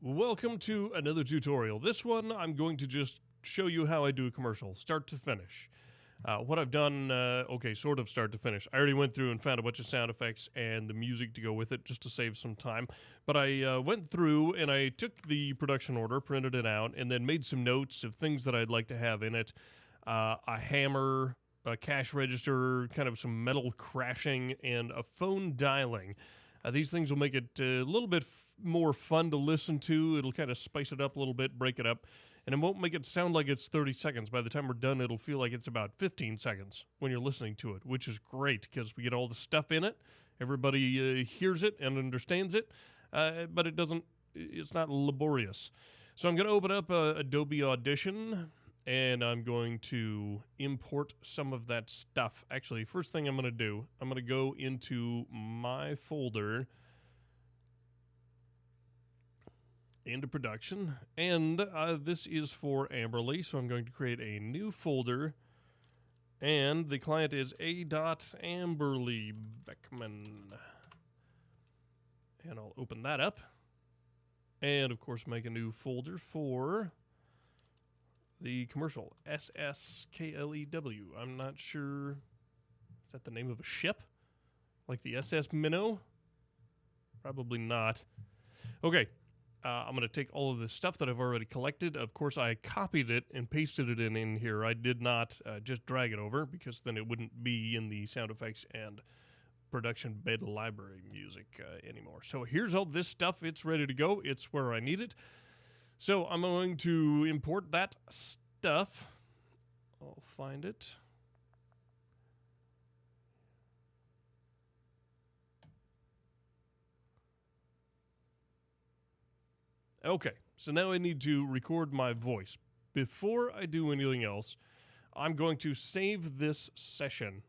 Welcome to another tutorial. This one, I'm going to just show you how I do a commercial, start to finish. What I've done, sort of start to finish. I already went through and found a bunch of sound effects and the music to go with it just to save some time. But I went through and I took the production order, printed it out, and then made some notes of things that I'd like to have in it. A hammer, a cash register, kind of some metal crashing, and a phone dialing. These things will make it a little bit more fun to listen to. It'll kind of spice it up a little bit, break it up, and it won't make it sound like it's 30 seconds. By the time we're done, it'll feel like it's about 15 seconds when you're listening to it, which is great because we get all the stuff in it. Everybody hears it and understands it, but it's not laborious. So I'm going to open up Adobe Audition, and I'm going to import some of that stuff. Actually, first thing I'm going to do, I'm going to go into my folder, into production, and this is for Amberly, so I'm going to create a new folder, and the client is A.Amberly Beckman. And I'll open that up, and of course make a new folder for the commercial, SSKLEW. I'm not sure, is that the name of a ship? Like the SS Minnow? Probably not. Okay, I'm going to take all of the stuff that I've already collected. Of course, I copied it and pasted it in here. I did not just drag it over because then it wouldn't be in the sound effects and production bed library music anymore. So here's all this stuff. It's ready to go. It's where I need it. So I'm going to import that stuff. I'll find it. Okay, so now I need to record my voice. Before I do anything else, I'm going to save this session,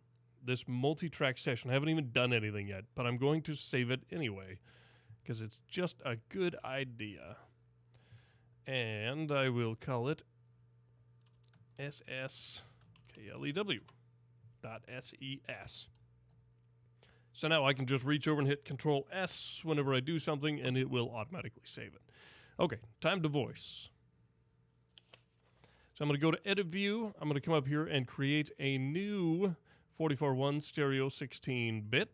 this multi-track session. I haven't even done anything yet, but I'm going to save it anyway because it's just a good idea. And I will call it SSKLEW.SES. So now I can just reach over and hit Control S whenever I do something, and it will automatically save it. Okay, time to voice. So I'm going to go to Edit View. I'm going to come up here and create a new 44.1 stereo 16-bit.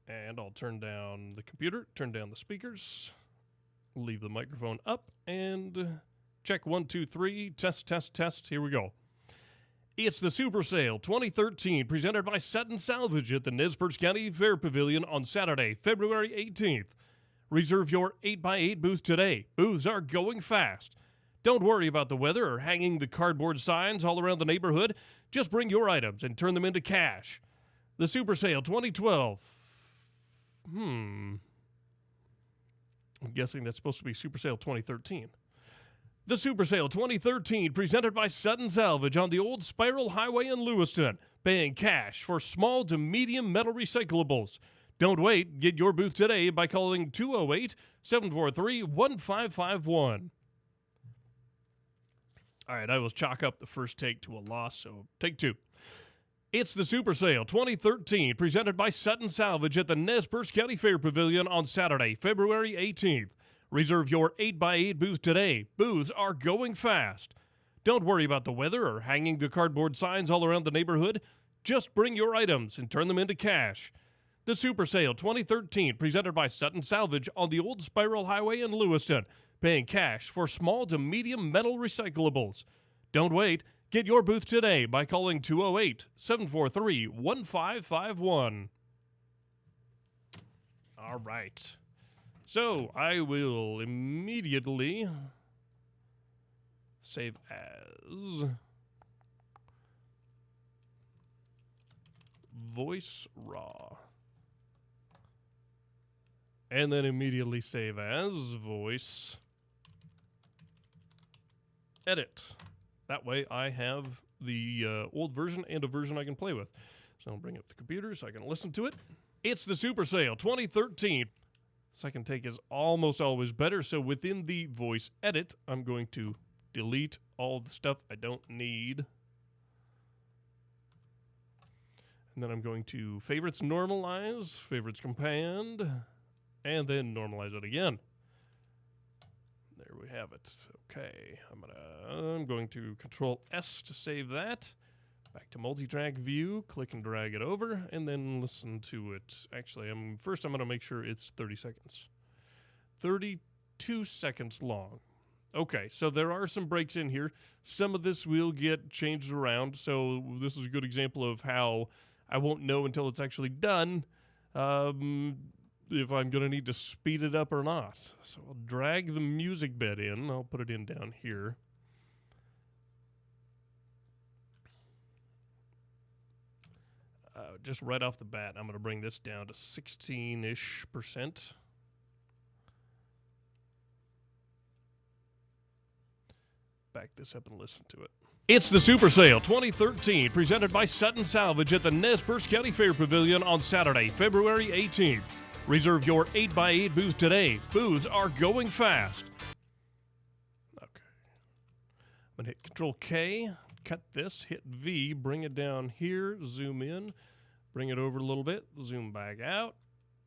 And I'll turn down the computer, turn down the speakers, leave the microphone up, and check 1, 2, 3, test, test, test. Here we go. It's the Super Sale 2013 presented by Sutton Salvage at the Nez Perce County Fair Pavilion on Saturday, February 18th. Reserve your 8x8 booth today. Booths are going fast. Don't worry about the weather or hanging the cardboard signs all around the neighborhood. Just bring your items and turn them into cash. The Super Sale 2012. I'm guessing that's supposed to be Super Sale 2013. The Super Sale 2013, presented by Sutton Salvage on the Old Spiral Highway in Lewiston, paying cash for small to medium metal recyclables. Don't wait. Get your booth today by calling 208-743-1551. All right, I will chalk up the first take to a loss, so take two. It's the Super Sale 2013, presented by Sutton Salvage at the Nez Perce County Fair Pavilion on Saturday, February 18th. Reserve your 8x8 booth today. Booths are going fast. Don't worry about the weather or hanging the cardboard signs all around the neighborhood. Just bring your items and turn them into cash. The Super Sale 2013, presented by Sutton Salvage on the Old Spiral Highway in Lewiston, paying cash for small to medium metal recyclables. Don't wait. Get your booth today by calling 208-743-1551. All right. So I will immediately save as voice raw. And then immediately save as voice edit. That way I have the old version and a version I can play with. So I'll bring up the computer so I can listen to it. It's the Super Sale 2013. Second take is almost always better, so within the voice edit, I'm going to delete all the stuff I don't need. And then I'm going to favorites normalize, favorites compand, and then normalize it again. There we have it. Okay, I'm going to Control S to save that. Back to multi-track view, click and drag it over, and then listen to it. Actually, first I'm going to make sure it's 30 seconds. 32 seconds long. Okay, so there are some breaks in here. Some of this will get changed around, so this is a good example of how I won't know until it's actually done if I'm going to need to speed it up or not. So I'll drag the music bed in. I'll put it in down here. Just right off the bat, I'm going to bring this down to 16-ish%. Back this up and listen to it. It's the Super Sale 2013, presented by Sutton Salvage at the Nez Perce County Fair Pavilion on Saturday, February 18th. Reserve your 8x8 booth today. Booths are going fast. Okay. I'm going to hit Control K, cut this, hit V, bring it down here, zoom in, bring it over a little bit, zoom back out.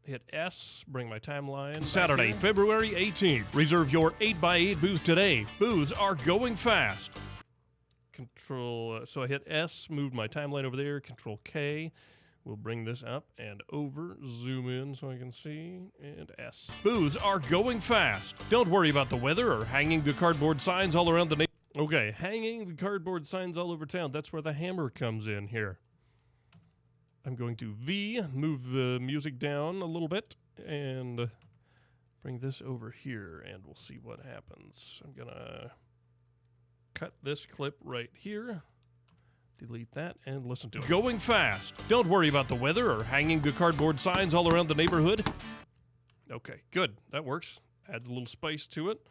Hit S, bring my timeline. Saturday, February 18th. Reserve your 8x8 booth today. Booths are going fast. So I hit S, moved my timeline over there. Control K. We'll bring this up and over. Zoom in so I can see. And S. Booths are going fast. Don't worry about the weather or hanging the cardboard signs all around the neighborhood. Okay, hanging the cardboard signs all over town. That's where the hammer comes in here. I'm going to V, move the music down a little bit, and bring this over here, and we'll see what happens. I'm going to cut this clip right here, delete that, and listen to it. Going fast. Don't worry about the weather or hanging the cardboard signs all around the neighborhood. Okay, good. That works. Adds a little space to it.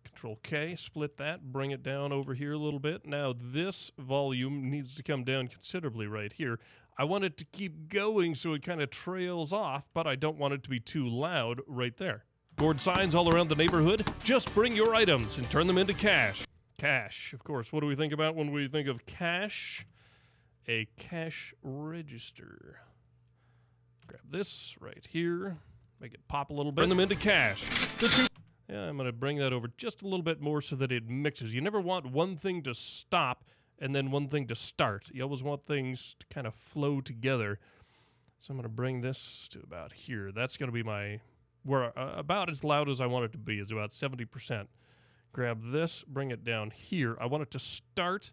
Control K, split that, bring it down over here a little bit. Now this volume needs to come down considerably right here. I want it to keep going so it kind of trails off, but I don't want it to be too loud right there. Board signs all around the neighborhood. Just bring your items and turn them into cash. Cash, of course. What do we think about when we think of cash? A cash register. Grab this right here. Make it pop a little bit. Turn them into cash. Yeah, I'm going to bring that over just a little bit more so that it mixes. You never want one thing to stop and then one thing to start. You always want things to kind of flow together. So I'm going to bring this to about here. That's going to be about as loud as I want it to be. It's about 70%. Grab this, bring it down here. I want it to start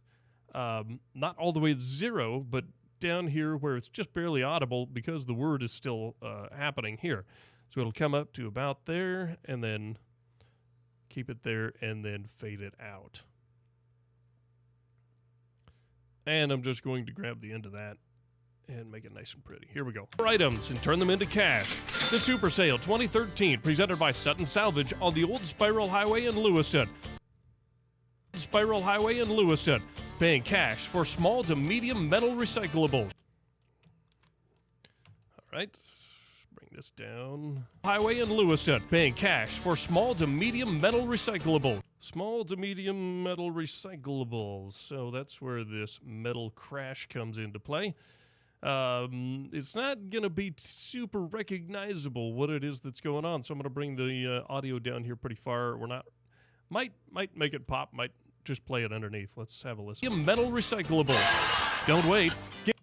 not all the way to 0, but down here where it's just barely audible because the word is still happening here. So it'll come up to about there and then keep it there and then fade it out. And I'm just going to grab the end of that and make it nice and pretty. Here we go. Items and turn them into cash. The Super Sale 2013, presented by Sutton Salvage on the Old Spiral Highway in Lewiston. Spiral Highway in Lewiston. Paying cash for small to medium metal recyclables. All right. Bring this down. Highway in Lewiston. Paying cash for small to medium metal recyclables. Small to medium metal recyclables. So that's where this metal crash comes into play. It's not going to be super recognizable what it is that's going on. So I'm going to bring the audio down here pretty far. We're not, might make it pop, might just play it underneath. Let's have a listen. Metal recyclables. Don't wait.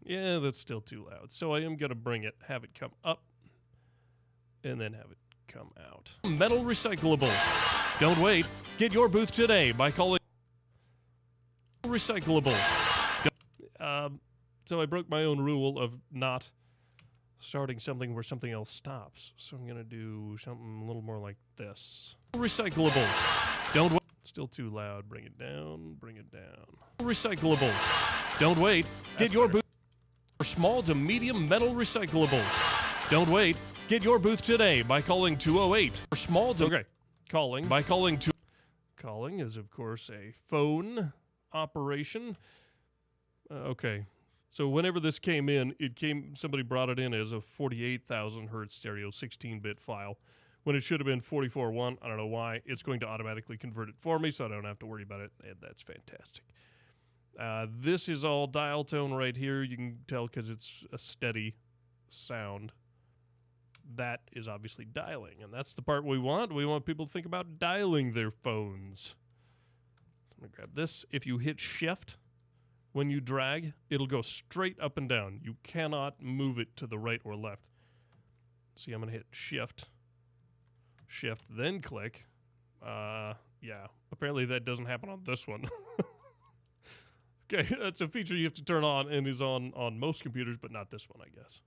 Yeah, that's still too loud. So I am going to bring it, have it come up, and then have it come out. Metal recyclables. Don't wait. Get your booth today by calling recyclables. So I broke my own rule of not starting something where something else stops. So I'm going to do something a little more like this. Recyclables. Don't wait. Still too loud. Bring it down. Bring it down. Recyclables. Don't wait. Get your booth for small to medium metal recyclables. Don't wait. Get your booth today by calling 208 for small to calling by calling to calling is of course a phone operation. Okay. So whenever this came in, somebody brought it in as a 48,000 hertz stereo 16-bit file when it should have been 44.1. I don't know why. It's going to automatically convert it for me, so I don't have to worry about it. And that's fantastic. This is all dial tone right here. You can tell because it's a steady sound. that is obviously dialing, and that's the part we want. We want people to think about dialing their phones. I'm going to grab this. If you hit shift when you drag, it'll go straight up and down. You cannot move it to the right or left. See, I'm going to hit shift, then click. Yeah, apparently that doesn't happen on this one. Okay, that's a feature you have to turn on and is on most computers, but not this one, I guess.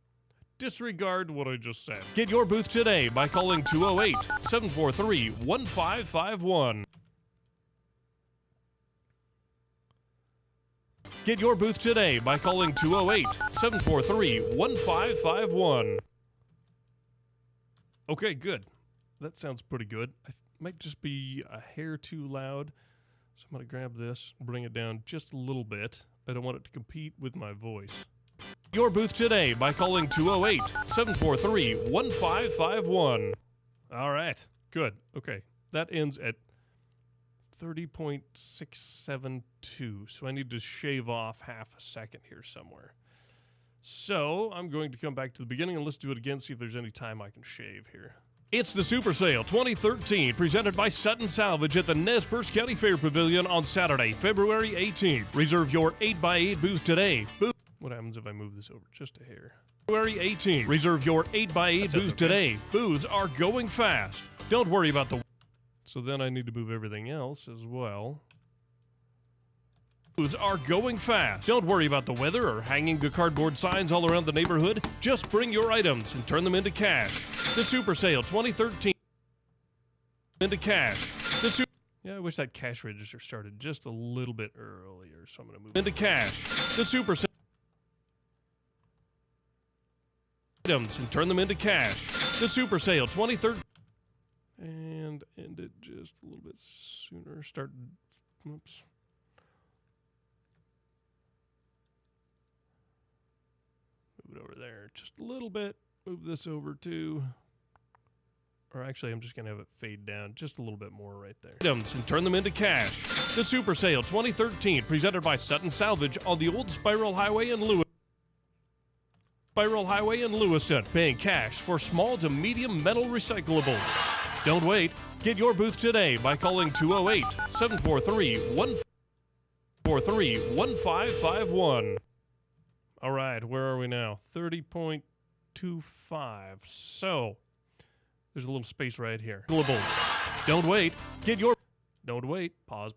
Disregard what I just said. Get your booth today by calling 208-743-1551. Get your booth today by calling 208-743-1551. Okay, good. That sounds pretty good. I might just be a hair too loud. So I'm going to grab this, bring it down just a little bit. I don't want it to compete with my voice. Your booth today by calling 208-743-1551. All right, good. Okay, that ends at 30.672, so I need to shave off half a second here somewhere. So I'm going to come back to the beginning and let's do it again, see if there's any time I can shave here. It's the Super Sale 2013, presented by Sutton Salvage at the Nez Perce County Fair Pavilion on Saturday, February 18th. Reserve your 8x8 booth today. What happens if I move this over just a hair? February 18th. Reserve your 8x8 booth today. Booths are going fast. Don't worry about the... So then I need to move everything else as well. Booths are going fast. Don't worry about the weather or hanging the cardboard signs all around the neighborhood. Just bring your items and turn them into cash. The Super Sale 2013 into cash. Yeah, I wish that cash register started just a little bit earlier, so I'm going to move into cash. The Super Sale items and turn them into cash. The Super Sale 2013 and end it just a little bit sooner. Start. Oops. Move it over there just a little bit. Move this over too. Or actually, I'm just going to have it fade down just a little bit more right there. Items and turn them into cash. The Super Sale 2013, presented by Sutton Salvage on the Old Spiral Highway in Lewiston. Paying cash for small to medium metal recyclables. Don't wait. Get your booth today by calling 208-743-1551. All right, where are we now? 30.25. So, there's a little space right here. Don't wait. Don't wait. Pause.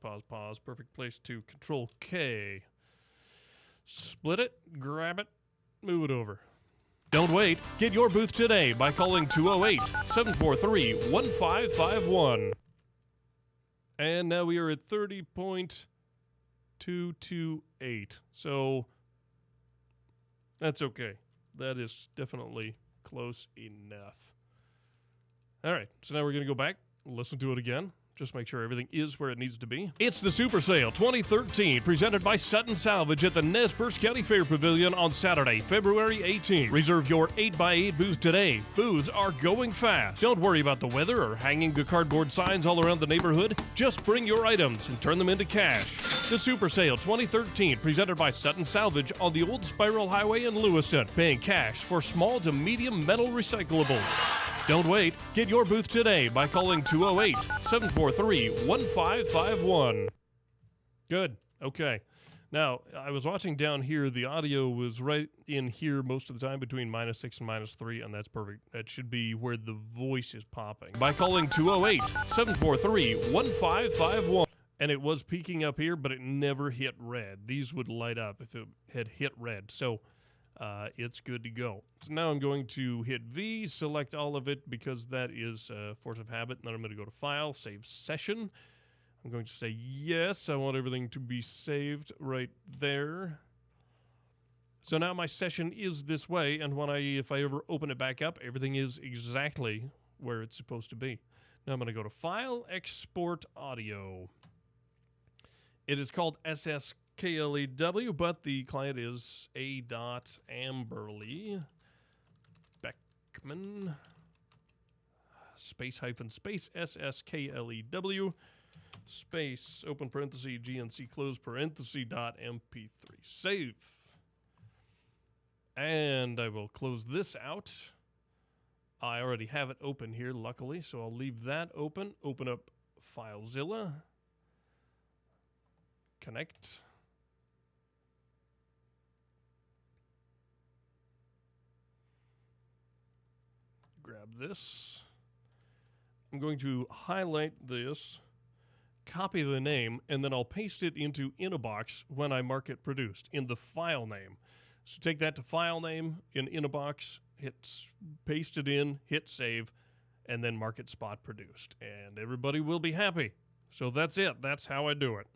Perfect place to Control K. Split it, grab it, move it over. Don't wait. Get your booth today by calling 208-743-1551. And now we are at 30.228. So that's okay. That is definitely close enough. All right, so now we're going to go back, listen to it again. Just make sure everything is where it needs to be. It's the Super Sale 2013, presented by Sutton Salvage at the Nez Perce County Fair Pavilion on Saturday, February 18th. Reserve your 8x8 booth today. Booths are going fast. Don't worry about the weather or hanging the cardboard signs all around the neighborhood. Just bring your items and turn them into cash. The Super Sale 2013, presented by Sutton Salvage on the Old Spiral Highway in Lewiston. Paying cash for small to medium metal recyclables. Don't wait. Get your booth today by calling 208-743-1551. Good. Okay. Now, I was watching down here. The audio was right in here most of the time between -6 and -3, and that's perfect. That should be where the voice is popping. By calling 208-743-1551. And it was peaking up here, but it never hit red. These would light up if it had hit red. So it's good to go. So now I'm going to hit V, select all of it because that is force of habit. And then I'm going to go to File, Save Session. I'm going to say yes. I want everything to be saved right there. So now my session is this way, and if I ever open it back up, everything is exactly where it's supposed to be. Now I'm going to go to File, Export Audio. It is called SSKLEW, but the client is A.Amberly Beckman space SSKLEW space open parenthesis GNC close parenthesis .mp3 save. And I will close this out. I already have it open here, luckily, so I'll leave that open. Open up FileZilla. Connect. Grab this. I'm going to highlight this, copy the name, and then I'll paste it into Inabox when I mark it produced in the file name. So take that to file name in Inabox, paste it in, hit save, and then mark it spot produced. And everybody will be happy. So that's it. That's how I do it.